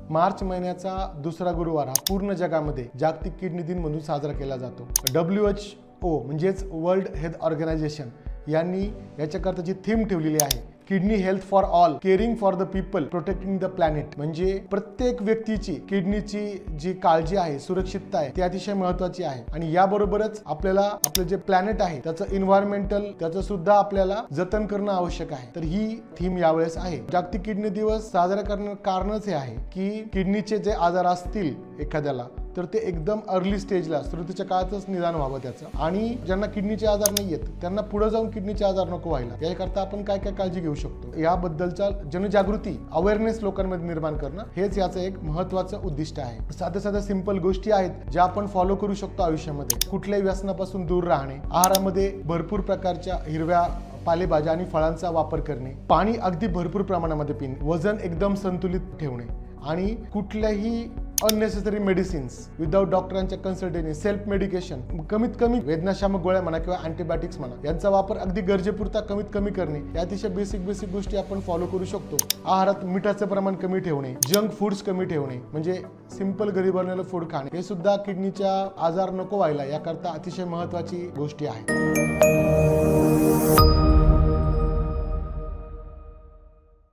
मार्च महिन्याचा दुसरा गुरुवार हा पूर्ण जगामध्ये जागतिक किडनी दिन म्हणून साजरा केला जातो. WHO म्हणजेच वर्ल्ड हेल्थ ऑर्गनायझेशन यांनी याच्याकरता जी थीम ठेवलेली आहे, kidney health for all, caring for the people, protecting the planet. म्हणजे प्रत्येक व्यक्तीची किडनीची जी काळजी आहे, सुरक्षितता आहे, ती अतिशय महत्त्वाची आहे. आणि याबरोबरच आपल्याला आपलं जे प्लॅनेट आहे त्याचं एन्व्हायरमेंटल, त्याचं सुद्धा आपल्याला जतन करणं आवश्यक आहे. तर ही थीम यावेळेस आहे. जागतिक किडनी दिवस साजरा करण्याचं कारणच हे आहे की किडनीचे जे आजार असतील एखाद्याला, तर ते एकदम अर्ली स्टेजला, सुरुवातीच्या काळातच निदान व्हावं त्याचं. आणि ज्यांना किडनीचे आजार नाही आहेत त्यांना पुढे जाऊन किडनीचे आजार नको व्हायला, याकरता आपण काय काय काळजी घेऊ शकतो याबद्दलचा जनजागृती, अवेअरनेस लोकांमध्ये निर्माण करणं, हेच याचं एक महत्त्वाचं उद्दिष्ट आहे. साध्या साध्या सिंपल गोष्टी आहेत ज्या आपण फॉलो करू शकतो आयुष्यामध्ये. कुठल्याही व्यसनापासून दूर राहणे, आहारामध्ये भरपूर प्रकारच्या हिरव्या पालेभाज्या आणि फळांचा वापर करणे, पाणी अगदी भरपूर प्रमाणामध्ये पिणे, वजन एकदम संतुलित ठेवणे आणि कुठल्याही अननेसेसरी मेडिसिन्स विदाउट डॉक्टरांच्या कन्सल्टेने, सेल्फ मेडिकेशन, कमीत कमी वेदनाशामक गोळ्या म्हणा किंवा अँटीबायोटिक्स म्हणा, यांचा वापर अगदी गरजेपुरता कमीत कमी करणे, या अतिशय बेसिक गोष्टी आपण फॉलो करू शकतो. आहारात मिठाचं प्रमाण कमी ठेवणे, जंक फूड्स कमी ठेवणे, म्हणजे सिंपल घरी बनवलेलं फूड खाणे, हे सुद्धा किडनीच्या आजार नको व्हायला याकरता अतिशय महत्त्वाची गोष्टी आहेत.